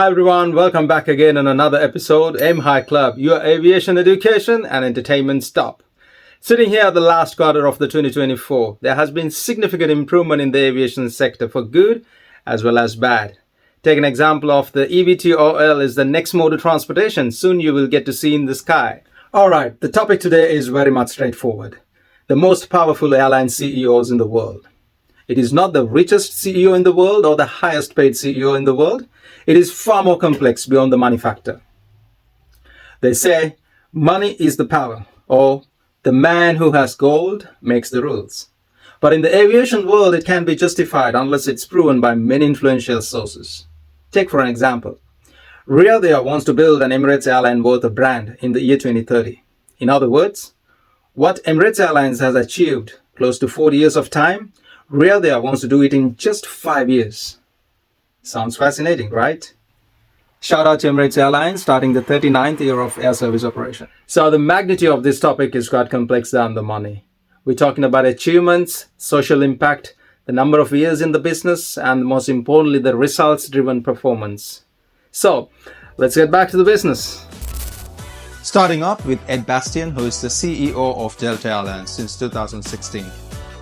Hi everyone, welcome back again on another episode, M High Club, your aviation education and entertainment stop. Sitting here at the last quarter of the 2024, there has been significant improvement in the aviation sector for good as well as bad. Take an example of the eVTOL is the next mode of transportation soon you will get to see in the sky. Alright, the topic today is very much straightforward. The most powerful airline CEOs in the world. It is not the richest CEO in the world or the highest paid CEO in the world. It is far more complex beyond the money factor. They say money is the power, or the man who has gold makes the rules. But in the aviation world, it can be justified unless it's proven by many influential sources. Take for an example, Riyadh Air wants to build an Emirates airline worth a brand in the year 2030. In other words, what Emirates Airlines has achieved close to 40 years of time, Riyadh Air wants to do it in just 5 years. Sounds fascinating, right? Shout out to Emirates Airlines starting the 39th year of air service operation. So the magnitude of this topic is quite complex than the money. We're talking about achievements, social impact, the number of years in the business, and most importantly, the results-driven performance. So let's get back to the business. Starting off with Ed Bastian, who is the CEO of Delta Airlines since 2016.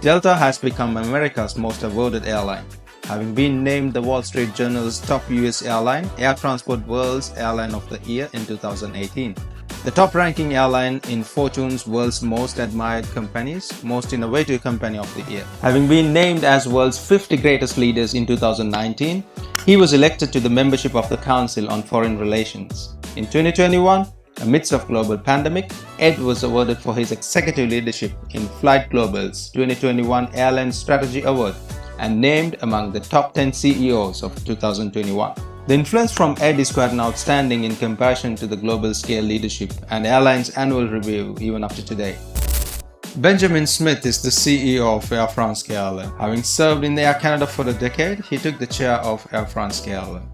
Delta has become America's most awarded airline, having been named the Wall Street Journal's top US airline, Air Transport World's Airline of the Year in 2018. The top-ranking airline in Fortune's World's Most Admired Companies, Most Innovative Company of the Year. Having been named as World's 50 Greatest Leaders in 2019, he was elected to the membership of the Council on Foreign Relations. In 2021, amidst of global pandemic, Ed was awarded for his executive leadership in Flight Global's 2021 Airline Strategy Award and named among the top 10 CEOs of 2021. The influence from Ed is quite outstanding in comparison to the global scale leadership and airline's annual review even up to today. Benjamin Smith is the CEO of Air France-KLM. Having served in Air Canada for a decade, he took the chair of Air France-KLM.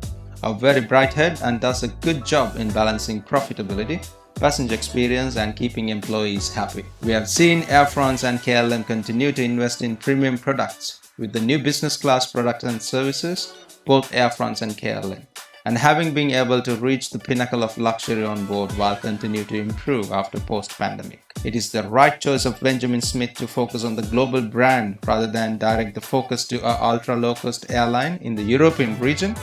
A very bright head and does a good job in balancing profitability, passenger experience and keeping employees happy. We have seen Air France and KLM continue to invest in premium products with the new business class products and services, both Air France and KLM, and having been able to reach the pinnacle of luxury on board while continue to improve after post-pandemic. It is the right choice of Benjamin Smith to focus on the global brand rather than direct the focus to an ultra-low-cost airline in the European region,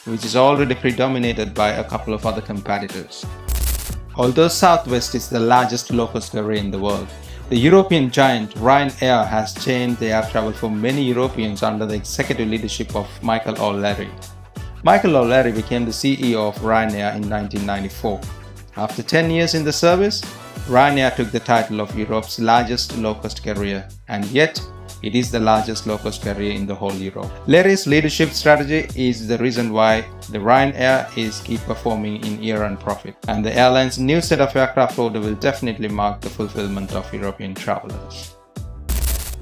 which is already predominated by a couple of other competitors. Although Southwest is the largest low-cost carrier in the world, the European giant Ryanair has changed the air travel for many Europeans under the executive leadership of Michael O'Leary. Michael O'Leary became the CEO of Ryanair in 1994. After 10 years in the service, Ryanair took the title of Europe's largest low-cost carrier, and yet it is the largest low-cost carrier in the whole Europe. Larry's leadership strategy is the reason why the Ryanair is keep performing in year-end profit, and the airline's new set of aircraft order will definitely mark the fulfillment of European travelers.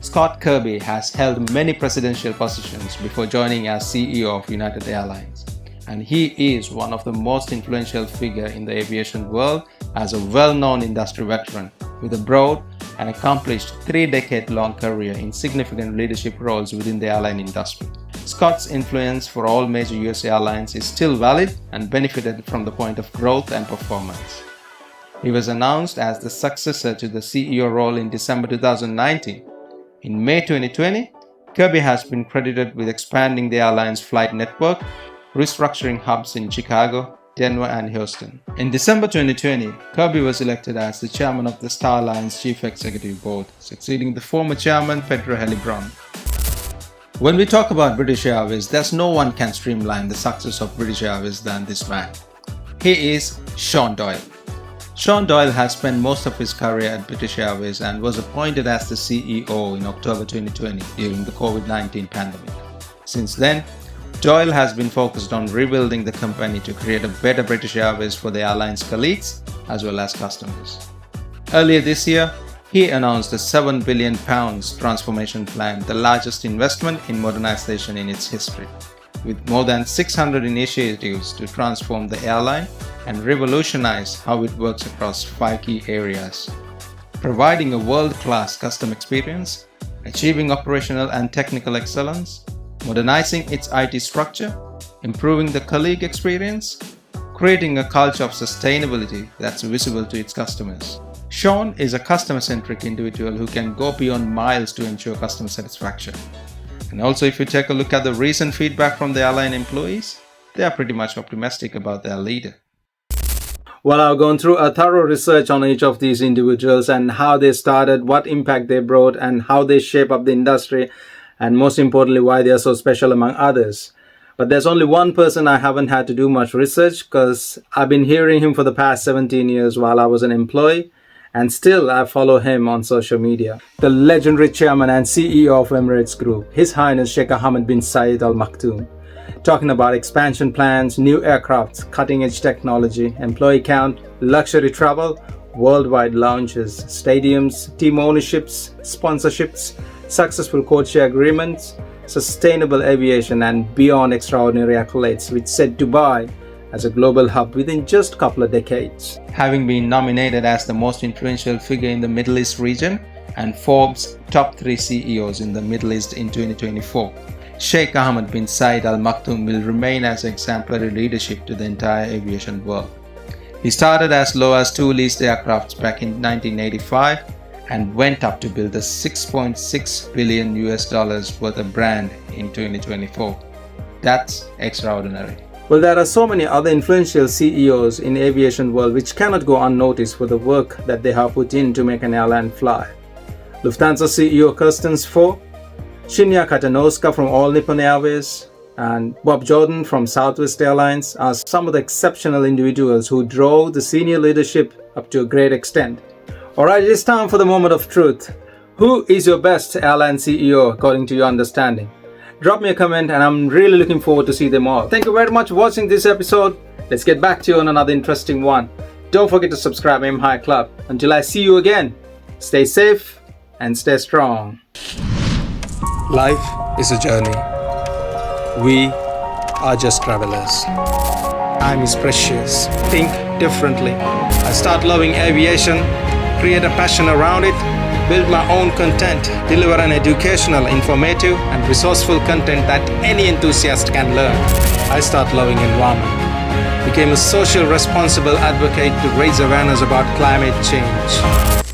Scott Kirby has held many presidential positions before joining as CEO of United Airlines, and he is one of the most influential figures in the aviation world as a well-known industry veteran with a broad and accomplished 3-decade-long career in significant leadership roles within the airline industry. Scott's influence for all major US airlines is still valid and benefited from the point of growth and performance. He was announced as the successor to the CEO role in December 2019. In May 2020, Kirby has been credited with expanding the airline's flight network, restructuring hubs in Chicago, Denver and Houston. In December 2020, Kirby was elected as the chairman of the Star Alliance Chief Executive Board, succeeding the former chairman Pedro Helibron. When we talk about British Airways, there's no one can streamline the success of British Airways than this man. He is Sean Doyle. Sean Doyle has spent most of his career at British Airways and was appointed as the CEO in October 2020 during the COVID-19 pandemic. Since then, Doyle has been focused on rebuilding the company to create a better British Airways for the airline's colleagues as well as customers. Earlier this year, he announced a £7 billion transformation plan, the largest investment in modernization in its history, with more than 600 initiatives to transform the airline and revolutionize how it works across 5 key areas: providing a world-class customer experience, achieving operational and technical excellence, modernizing its IT structure, improving the colleague experience, creating a culture of sustainability that's visible to its customers. Sean is a customer-centric individual who can go beyond miles to ensure customer satisfaction. And also, if you take a look at the recent feedback from the airline employees, they are pretty much optimistic about their leader. Well, I've gone through a thorough research on each of these individuals and how they started, what impact they brought, and how they shape up the industry, and most importantly, why they are so special among others. But there's only one person I haven't had to do much research, because I've been hearing him for the past 17 years while I was an employee, and still I follow him on social media. The legendary chairman and CEO of Emirates Group, His Highness Sheikh Ahmed bin Zayed Al Maktoum, talking about expansion plans, new aircrafts, cutting-edge technology, employee count, luxury travel, worldwide lounges, stadiums, team ownerships, sponsorships, successful codeshare agreements, sustainable aviation, and beyond extraordinary accolades, which set Dubai as a global hub within just a couple of decades. Having been nominated as the most influential figure in the Middle East region and Forbes' top 3 CEOs in the Middle East in 2024, Sheikh Ahmed bin Zayed Al Maktoum will remain as exemplary leadership to the entire aviation world. He started as low as 2 leased aircrafts back in 1985 and went up to build a $6.6 billion worth of brand in 2024. That's extraordinary. Well, there are so many other influential CEOs in the aviation world which cannot go unnoticed for the work that they have put in to make an airline fly. Lufthansa CEO Kirsten Spohr, Shinya Katanowska from All Nippon Airways, and Bob Jordan from Southwest Airlines are some of the exceptional individuals who drove the senior leadership up to a great extent. Alright, it is time for the moment of truth. Who is your best airline CEO according to your understanding? Drop me a comment and I'm really looking forward to see them all. Thank you very much for watching this episode. Let's get back to you on another interesting one. Don't forget to subscribe to High Club. Until I see you again, stay safe and stay strong. Life is a journey. We are just travelers. Time is precious. Think differently. I start loving aviation, create a passion around it, build my own content, deliver an educational, informative, and resourceful content that any enthusiast can learn. I start loving environment. Became a social responsible advocate to raise awareness about climate change.